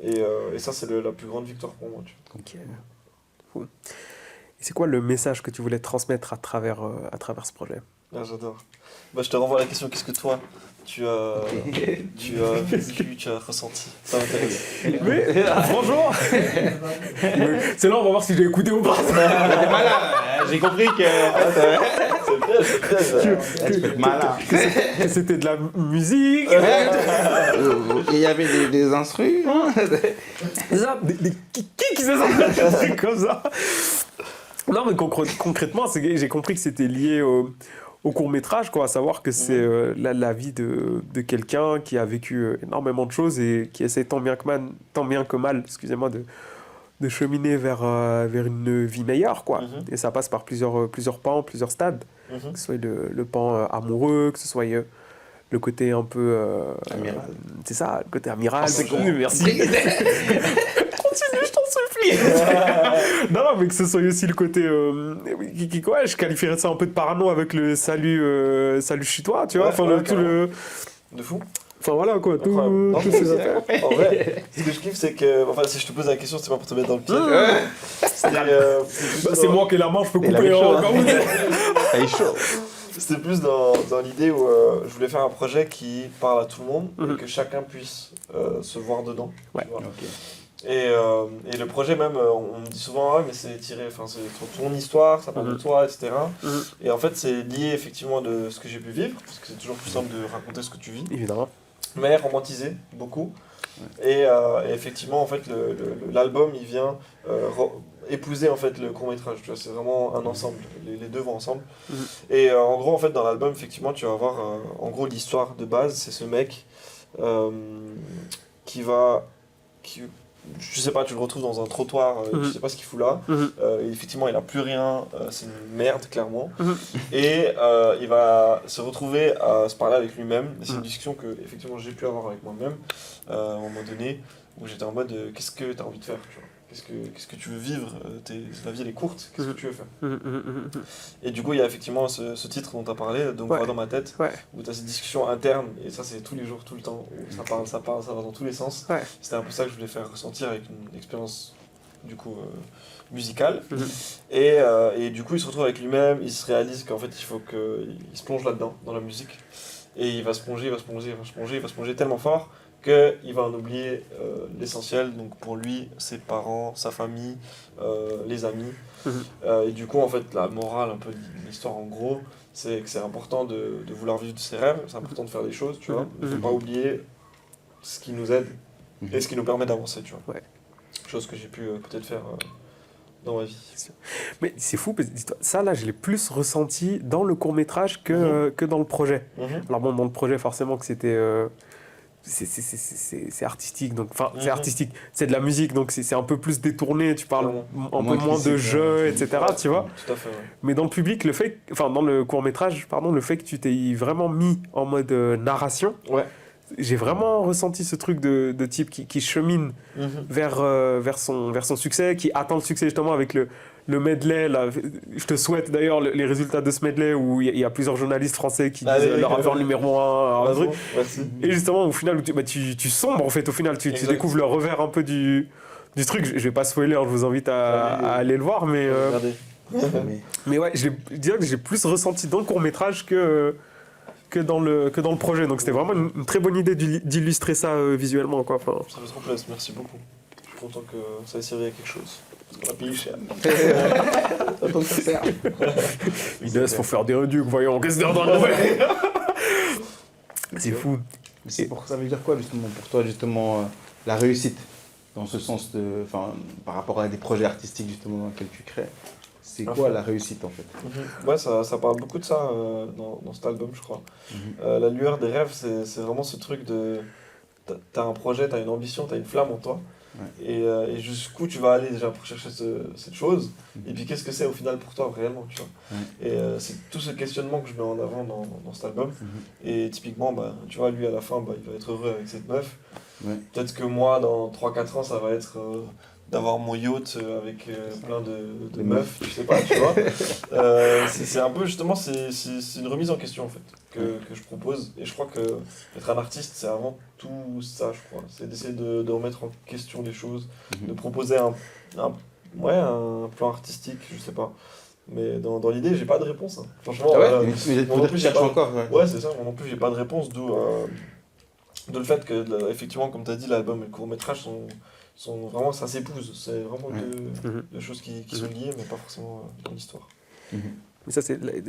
B: et ça c'est la plus grande victoire pour moi, tu vois.
A: Ok, cool. Et c'est quoi le message que tu voulais transmettre à travers ce projet?
B: Ah, j'adore. Bah, je te renvoie à la question, qu'est-ce que toi tu as vécu, tu as ressenti? Ça m'intéresse.
A: Mais franchement, c'est là on va voir si j'ai écouté ou pas.
C: J'ai compris que
B: C'est bien.
C: tu peux être malin.
A: Que c'était de la musique.
C: Et il y avait des instrus. Hein.
A: Ça, qui se sent des trucs comme ça? Non, mais concrètement, j'ai compris que c'était lié au court-métrage, quoi, à savoir que c'est la vie de quelqu'un qui a vécu énormément de choses et qui essaie tant bien que mal, excusez-moi, de cheminer vers une vie meilleure, quoi. Et ça passe par plusieurs pans, plusieurs stades. Que ce soit le pan amoureux, que ce soit le côté un peu...
C: Amiral.
A: C'est ça, le côté amiral. C'est connu, merci. Continue, je t'en supplie. Non, mais que ce soit aussi le côté... ouais, je qualifierais ça un peu de parano avec le salut chez toi, tu vois.
B: Ouais,
A: enfin,
B: ouais,
A: tout le...
B: De fou.
A: Enfin, voilà, quoi. Tout
B: Non,
A: ces
B: mais
A: affaires.
B: en vrai, ce que je kiffe, c'est que... Enfin, si je te pose la question, c'est pas pour te mettre dans le pied.
A: C'est moi qui ai la main, je peux
C: Il
A: couper.
C: avait chaud, hein.
A: Quand vous êtes...
C: Elle est chaud.
B: C'était plus dans l'idée où je voulais faire un projet qui parle à tout le monde et que chacun puisse se voir dedans.
A: Ouais.
B: Tu vois.
C: Ok.
B: Et le projet même, on me dit souvent, ah, mais c'est tiré, enfin c'est sur ton histoire, ça parle de toi, etc. Et en fait, c'est lié effectivement de ce que j'ai pu vivre, parce que c'est toujours plus simple de raconter ce que tu vis,
A: Évidemment.
B: mais romantisé beaucoup. Et effectivement, en fait, l'album, il vient épouser en fait le court métrage. Tu vois, c'est vraiment un ensemble. Les deux vont ensemble. Et en gros, en fait, dans l'album, effectivement, tu vas avoir en gros l'histoire de base. C'est ce mec je sais pas, tu le retrouves dans un trottoir, tu sais pas ce qu'il fout là. Et effectivement, il a plus rien, c'est une merde, clairement. Et il va se retrouver à se parler avec lui-même. Et c'est une discussion que effectivement j'ai pu avoir avec moi-même à un moment donné, où j'étais en mode qu'est-ce que tu as envie de faire, tu vois. Qu'est-ce que tu veux vivre, la vie elle est courte, qu'est-ce que tu veux faire. Et du coup, il y a effectivement ce titre dont tu as parlé, Donc Voix dans ma tête, où tu as cette discussion interne, et ça c'est tous les jours, tout le temps, où ça parle, ça va dans tous les sens. C'était un peu ça que je voulais faire ressentir avec une expérience du coup musicale. Et du coup, il se retrouve avec lui-même, il se réalise qu'en fait il faut qu'il se plonge là-dedans, dans la musique. Et il va se plonger tellement fort qu'il va en oublier l'essentiel, donc pour lui, ses parents, sa famille, les amis. Et du coup, en fait, la morale un peu de l'histoire, en gros, c'est que c'est important de vouloir vivre de ses rêves, c'est important de faire des choses, tu vois. Il ne faut pas oublier ce qui nous aide et ce qui nous permet d'avancer, tu vois. Chose que j'ai pu peut-être faire dans ma vie.
A: Mais c'est fou, parce que ça là je l'ai plus ressenti dans le court-métrage que dans le projet. Alors bon, dans le projet forcément que c'était... c'est artistique, donc enfin c'est artistique, c'est de la musique, donc c'est un peu plus détourné, tu parles un peu moins de jeu, etc. Tu vois.
B: Tout à fait,
A: Mais dans le public, dans le court-métrage, pardon, le fait que tu t'es vraiment mis en mode narration, j'ai vraiment ressenti ce truc de type qui chemine vers son succès, qui attend le succès justement avec le medley. Là. Je te souhaite d'ailleurs les résultats de ce medley où il y a plusieurs journalistes français qui disent leur rappeur numéro 1. Et justement, au final, tu sombres en fait. Au final, tu découvres le revers un peu du truc. Je vais pas spoiler, je vous invite à aller le voir. Mais ouais, je dirais que j'ai plus ressenti dans le court-métrage que dans le projet. Donc c'était vraiment une très bonne idée d'illustrer ça visuellement, quoi. Enfin,
B: ça fait trop plaisir, merci beaucoup. Je suis content que ça ait servi à quelque chose. Parce qu'on a payé cher.
C: Autant que ça sert.
A: Inès, faut faire des reducs, voyons, qu'est-ce que dans le mauvais. C'est fou.
C: Ça veut dire quoi justement pour toi, justement, la réussite dans ce sens par rapport à des projets artistiques justement dans lesquels tu crées? C'est quoi la réussite en fait?
B: Ouais, ça parle beaucoup de ça dans cet album, je crois. La lueur des rêves, c'est vraiment ce truc de... T'as un projet, t'as une ambition, t'as une flamme en toi. Et jusqu'où tu vas aller déjà pour chercher cette chose. Et puis qu'est-ce que c'est au final pour toi réellement, tu vois. Et c'est tout ce questionnement que je mets en avant dans cet album. Et typiquement, tu vois, lui à la fin, il va être heureux avec cette meuf. Peut-être que moi, dans 3-4 ans, ça va être... d'avoir mon yacht avec plein de meufs, tu sais pas, tu vois. C'est un peu, justement, c'est une remise en question, en fait, que je propose. Et je crois que être un artiste, c'est avant tout ça, je crois. C'est d'essayer de remettre en question les choses, de proposer un plan artistique, je sais pas. Mais dans l'idée, j'ai pas de réponse. Hein. Franchement,
C: peut-être cherche encore.
B: Ouais, c'est ça. Moi non plus, j'ai pas de réponse, d'où le fait que, effectivement, comme tu as dit, l'album et le court-métrage sont vraiment, ça s'épouse, c'est vraiment deux choses qui sont liées, mais pas forcément dans l'histoire.
A: Mais ça,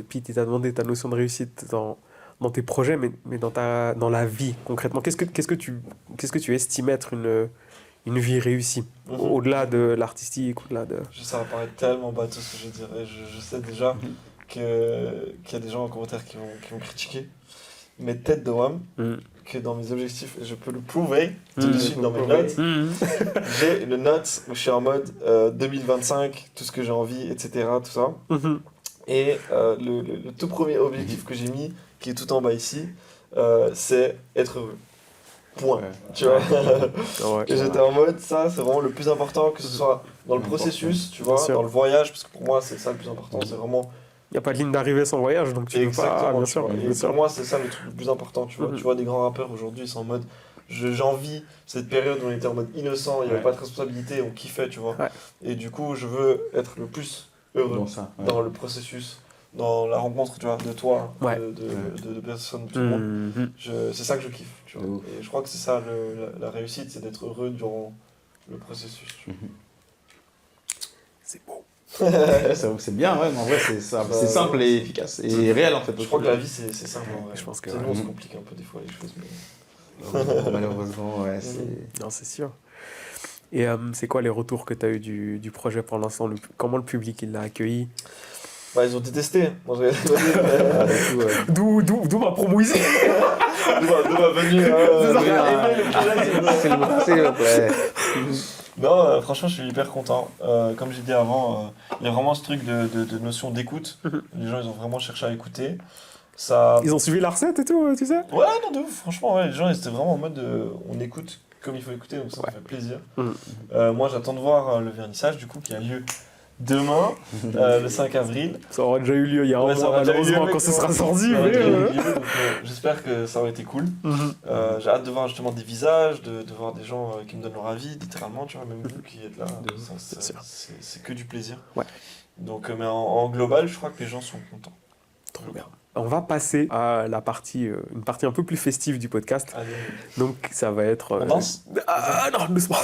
A: puis tu t'as demandé ta notion de réussite dans dans tes projets, mais dans la vie, concrètement. Qu'est-ce que tu estimes être une vie réussie, au-delà de l'artistique, au-delà de...
B: Ça va paraître tellement bateau ce que je veux dire. Et je sais déjà qu'il y a des gens en commentaire qui vont critiquer. Mais tête de WAM, que dans mes objectifs, et je peux le prouver tout de suite dans mes notes, j'ai une note où je suis en mode 2025, tout ce que j'ai envie, etc. Tout ça. Et le tout premier objectif que j'ai mis, qui est tout en bas ici, c'est être heureux. Point. Tu vois. Et j'étais en mode, ça c'est vraiment le plus important, que ce soit dans le processus, tu vois, dans le voyage, parce que pour moi c'est ça le plus important, c'est vraiment...
A: Il n'y a pas de ligne d'arrivée sans voyage, donc tu peux pas... Bien sûr.
B: Et pour moi c'est ça le truc le plus important, tu vois. Tu vois des grands rappeurs aujourd'hui, ils sont en mode, j'envie cette période où on était en mode innocent, il n'y avait pas de responsabilité, on kiffait, tu vois. Et du coup je veux être le plus heureux dans le processus, dans la rencontre, tu vois, de toi, de personnes, de tout le monde. C'est ça que je kiffe, tu vois. Et je crois que c'est ça la réussite, c'est d'être heureux durant le processus.
A: C'est beau.
C: C'est bien, ouais, mais en vrai c'est simple et efficace et réel en fait.
B: Je crois que la vie c'est simple.
A: Je pense que
B: nous on se complique un peu des fois les choses. Mais...
C: Malheureusement, ouais.
A: Non, c'est sûr. Et c'est quoi les retours que tu as eu du projet pour l'instant? Comment le public il l'a accueilli?
B: Bah ils ont détesté.
A: D'où ma promo ici.
B: D'où ma venue.
C: C'est le vrai.
B: Non, franchement, je suis hyper content. Comme j'ai dit avant, il y a vraiment ce truc de notion d'écoute. Les gens, ils ont vraiment cherché à écouter. Ça...
A: Ils ont suivi la recette et tout, tu sais?
B: Ouais, non, de ouf. Franchement, ouais, les gens, ils étaient vraiment en mode on écoute comme il faut écouter, donc ça fait plaisir. Moi, j'attends de voir le vernissage, du coup, qui a lieu demain, le 5 avril.
A: Ça aura déjà eu lieu il y a un mois, malheureusement, quand ce sera sorti.
B: J'espère que ça aurait été cool. J'ai hâte de voir justement des visages, de voir des gens qui me donnent leur avis, littéralement, tu vois, même vous qui êtes là. C'est que du plaisir.
A: Ouais.
B: Donc, mais en global, je crois que les gens sont contents.
A: Trop bien. On va passer à une partie un peu plus festive du podcast.
B: Allez.
A: Donc ça va être...
B: On danse ?
A: Non, doucement.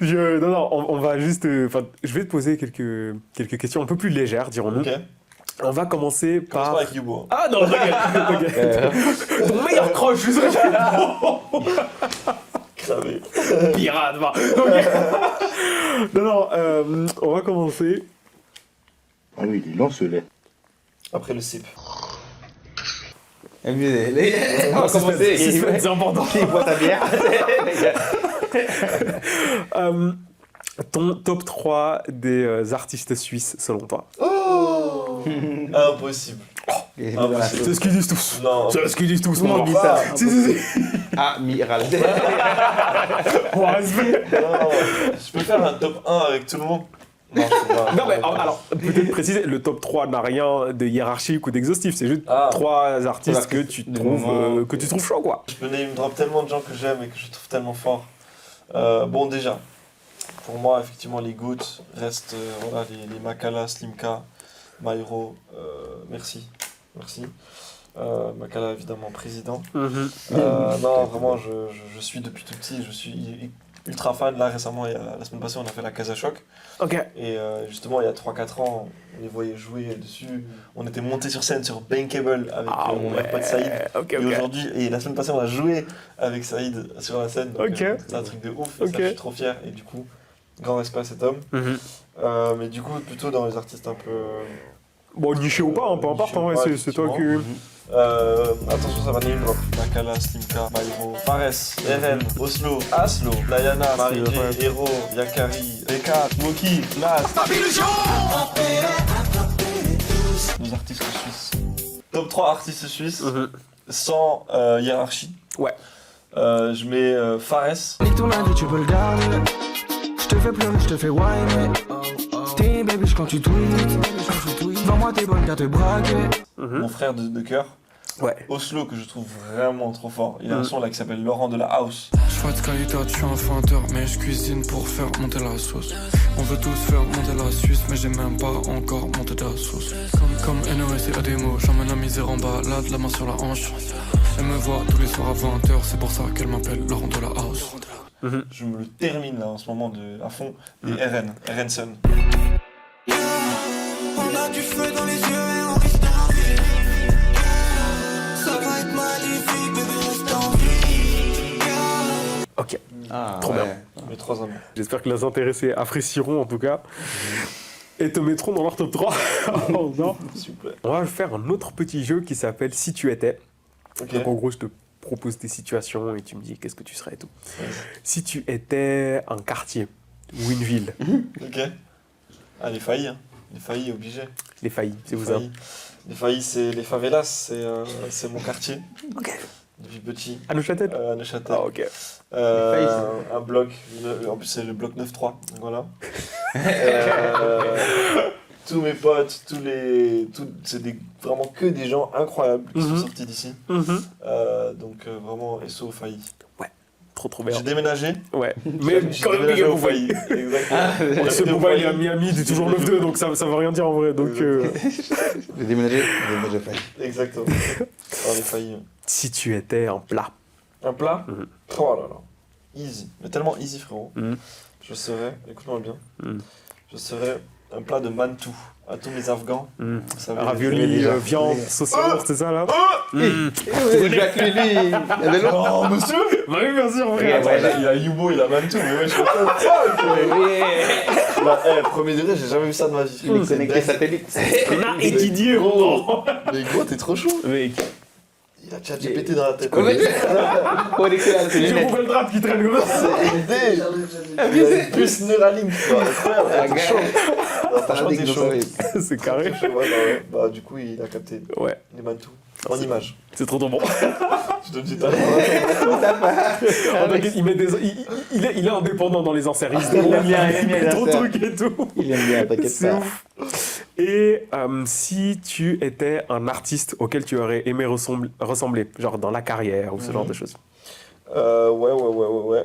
A: Non, on va juste... je vais te poser quelques questions un peu plus légères, dirons-nous.
B: Ok.
A: On va commencer par...
B: Commence pas avec Yubo.
A: Ah non, regarde. Ton meilleur crush, je suis
B: Cravé.
A: pirate, va. Non, on va commencer...
G: Ah oui, il lance le lait.
B: Après le sip.
C: On va commencer.
A: C'est important.
C: Qui boit ta bière?
A: Ton top 3 des artistes suisses, selon toi?
B: Impossible.
A: C'est ce qu'ils disent tous.
B: Non.
A: C'est ce qu'ils disent tous.
C: Tout le monde dit ça.
A: Si.
C: Amiral.
B: Je peux faire un top 1 avec tout le monde. Non,
A: Non, mais alors, peut-être préciser, le top 3 n'a rien de hiérarchique ou d'exhaustif, c'est juste 3 artistes que tu trouves chaud, quoi.
B: Je peux name drop tellement de gens que j'aime et que je trouve tellement forts. Bon, déjà, pour moi, effectivement, les GOAT restent les Makala, Slimka, Mairo, merci. Makala, évidemment, président. Non, vraiment, je suis depuis tout petit, je suis ultra fan. Là, récemment, la semaine passée, on a fait la Casa Choc.
A: Ok.
B: Et justement, il y a 3-4 ans, on les voyait jouer dessus. On était montés sur scène sur Bankable avec mon meilleur pote Saïd.
A: Ok.
B: Et aujourd'hui, et la semaine passée, on a joué avec Saïd sur la scène. Donc, c'est un truc de ouf. Et ça, je suis trop fier. Et du coup, grand respect à cet homme. Mais du coup, plutôt dans les artistes un peu...
A: Bon, niché ou pas, peu importe, en vrai, c'est toi qui...
B: Attention, ça va name drop. Makala, Slimka, Mairo, Fares, Eren, Oslo, Aslo, Diana, Marie J, Hero, Yakari, Beka, Moki, Nas. Nos artistes suisses. Top 3 artistes suisses, sans hiérarchie.
A: Ouais.
B: Je mets Fares.
D: Nique ton avis, tu peux le garder. Je te fais pleurer, je te fais whiner. T'es baby quand tu tweets. Vends-moi tes bonnes cartes braquées.
B: Mon frère de cœur.
A: Ouais.
B: Oslo, que je trouve vraiment trop fort. Il a un son là qui s'appelle Laurent de la House.
D: Je fais de qualité, tu es un feinteur, mais je cuisine pour faire monter la sauce. On veut tous faire monter la Suisse, mais j'ai même pas encore monté de la sauce. Comme NOS et Ademo, j'emmène la misère en bas, là de la main sur la hanche. Elle me voit tous les soirs à 20h, c'est pour ça qu'elle m'appelle Laurent de la House.
B: Je me le termine là en ce moment à fond. Et RN Sun.
D: On a du feu dans les yeux et on risque de
C: Ah,
A: Trop
C: ouais.
A: bien.
B: Mes 3 amours.
A: J'espère que les intéressés apprécieront en tout cas. Et te mettront dans leur top 3. Oh, non.
B: S'il vous plaît.
A: On va faire un autre petit jeu qui s'appelle Si tu étais.
B: Ok.
A: Donc en gros, je te propose des situations et tu me dis qu'est-ce que tu serais et tout.
B: Ouais.
A: Si tu étais un quartier ou une ville,
B: Ok. Ah, les faillis. Hein. Les faillis, obligé.
A: les faillis, c'est
B: Les
A: vous ça.
B: faillis. Les faillis, c'est les favelas. C'est mon quartier.
A: Ok.
B: Depuis petit.
A: À Neuchâtel
B: À Neuchâtel.
A: Ah, ok.
C: faillis,
B: Un bloc. En plus, c'est le bloc 9-3. Donc voilà. Tous mes potes, c'est vraiment que des gens incroyables qui sont sortis d'ici. Donc vraiment, SO au failli.
A: Trop bien.
B: J'ai déménagé.
A: Ouais. Mais
B: J'ai
A: quand même,
B: déménagé
A: big up
B: au
A: au failli.
B: failli. Exactement.
A: Ce Bouba, il est à Miami, t'es toujours 9-2, donc ça veut rien dire en vrai. Donc,
C: J'ai déménagé au failli.
B: Exactement. Alors les faillis.
A: si tu étais un plat,
B: Un plat.
A: Mhm.
B: Oh là là. Easy. Mais tellement easy, frérot.
A: Mhm.
B: Je serais, écoute-moi bien,
A: Mhm.
B: je serais un plat de mantou. À tous mes Afghans. Ça va
A: ravioli,
B: déjà.
A: viande, sauce yaourt, c'est ça là
B: Oh, monsieur.
A: Bah oui, bien sûr,
B: Il a Yubo, il a mantou, mais ouais, je suis pas. Premier degré, j'ai jamais vu ça de ma vie.
C: Il est connecté satellite.
A: Et Didier, gros.
B: Mais gros, t'es trop chaud.
A: Mec,
B: Il a ChatGPT dans la tête.
C: Connecté à la
A: j'ai
C: lunette.
A: Google Drive qui traîne comme ça.
B: C'est l'idée. Il a une puce Neuralink, quoi. Incroyable, t'es chaud. Non, franchement, t'es chaud.
A: C'est carré.
B: Ouais. Bah, du coup, il a capté
A: Ouais,
B: les mantous. En image.
A: c'est trop bon.
B: Je te le dis tout à l'heure.
A: En t'inquiète, il met des... il est indépendant dans les inserts. Il met trop de trucs et tout.
C: Il aime bien, t'inquiète
A: C'est
C: pas.
A: ouf. Et si tu étais un artiste auquel tu aurais aimé ressembler, genre dans la carrière ou ce genre de choses.
B: Ouais.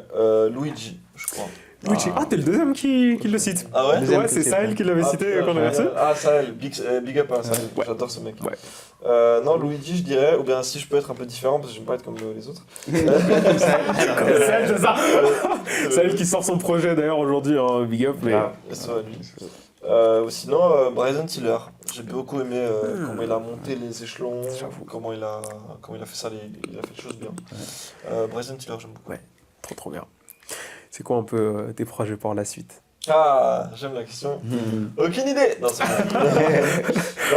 B: Luigi, je crois.
A: Luigi, t'es le deuxième qui le cite.
B: Ah ouais?
C: Deuxième
A: Ouais,
C: qui
A: c'est
C: le cite,
A: Sahel
C: ouais.
A: qui l'avait cité
B: putain,
A: quand on a reçu.
B: Ah, Sahel, big up à Sahel.
A: Ouais.
B: J'adore ce mec.
A: Ouais.
B: Non, Luigi, je dirais, ou bien si je peux être un peu différent, parce que je vais pas être comme les autres.
A: Sahel, c'est ça. Sahel qui sort son projet d'ailleurs aujourd'hui, hein, big up. Mais...
B: Ah, ça va, lui. Ou sinon, Bryson Tiller. J'ai beaucoup aimé comment il a monté les échelons, comment il a fait ça, il a fait les choses bien. Bryson Tiller, j'aime beaucoup.
A: Ouais, trop bien. C'est quoi un peu tes projets pour la suite?
B: Ah, j'aime la question. Aucune idée. Non, c'est vrai.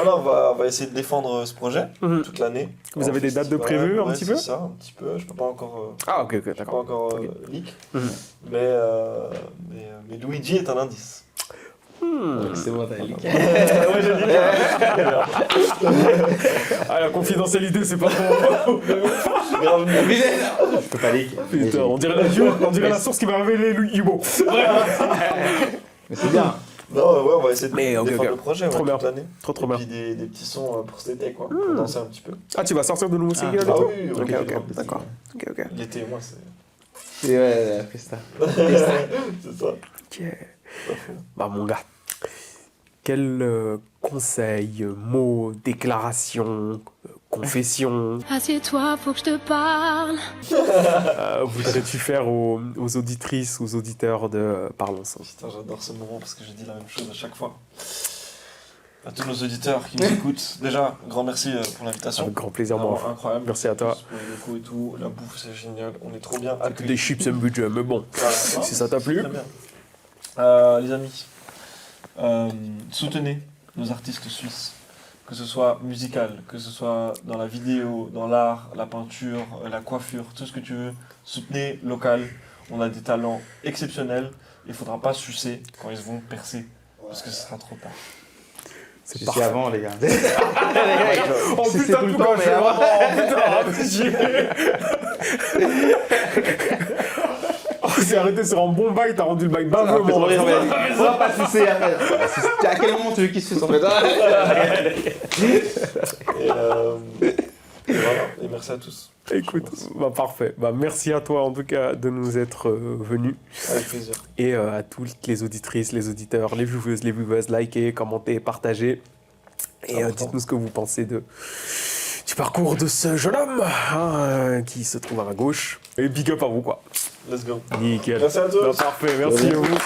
B: non, on va essayer de défendre ce projet toute l'année.
A: Vous avez des dates de prévues un petit peu?
B: C'est ça, un petit peu. Je peux pas encore.
A: Ah ok,
B: Je peux pas
A: d'accord.
B: encore leak. Mais Luigi est un indice.
C: C'est bon, t'as dit.
B: Ouais, j'ai dit.
A: Ah, la confidentialité, c'est pas trop...
B: Grave.
C: Je peux pas leak.
A: Putain, on dirait la source qui m'a révélé Hugo.
C: Mais c'est bien.
B: Non, ouais, on va essayer de
A: Mais, ok,
B: défendre
A: ok.
B: le projet
A: Trop
B: toute
A: bien.
B: l'année.
A: Trop
B: Et
A: bien.
B: puis des petits sons pour cet été, quoi. Pour danser un petit peu.
A: Ah, tu vas sortir de nouveaux singles et
B: Ah
A: tout
B: oui,
A: Ok,
B: grave.
A: d'accord. Ok.
B: L'été, moi, c'est.
C: C'est ouais, la festa.
B: C'est ça.
A: Ok. Bah mon gars, quel conseil, mot, déclaration, confession
I: Assieds-toi, faut que je te parle.
A: voudrais-tu faire aux auditrices, aux auditeurs de Parlons Son?
B: Putain, j'adore ce moment parce que je dis la même chose à chaque fois. À tous nos auditeurs qui nous écoutent, déjà, grand merci pour l'invitation.
A: Avec grand plaisir,
B: Vraiment
A: moi.
B: incroyable.
A: Merci à toi.
B: Pour les locaux et tout, la bouffe c'est génial, on est trop bien
A: Que
B: accueillis.
A: des chips et budget, mais bon,
B: Voilà.
A: si ça t'a plu.
B: Très bien. Les amis, soutenez nos artistes suisses, que ce soit musical, que ce soit dans la vidéo, dans l'art, la peinture, la coiffure, tout ce que tu veux. Soutenez local, on a des talents exceptionnels. Il ne faudra pas sucer quand ils vont percer, parce que ce sera trop tard.
A: C'est
C: Je
A: parfait.
C: suis avant, les gars.
A: Oh
C: C'est
A: putain,
C: tout le
A: tout
C: temps,
A: quand
C: mais
A: je
C: avant.
A: Oh, c'est arrêté sur un bon bail, t'as rendu le bail baveux,
C: On
A: mon
C: va pas se sucer après. À quel moment tu veux qu'il se suce en fait?
B: Et voilà, et merci à tous.
A: Écoute, bah parfait. Bah merci à toi en tout cas de nous être venus.
B: Avec plaisir.
A: Et à toutes les auditrices, les auditeurs, les viewers, likez, commentez, partagez. Et dites-nous ce que vous pensez du parcours de ce jeune homme qui se trouve à ma gauche. Et big up à vous quoi.
B: Let's go.
A: Nickel.
B: Merci à tous.
A: Bah, parfait, merci à vous.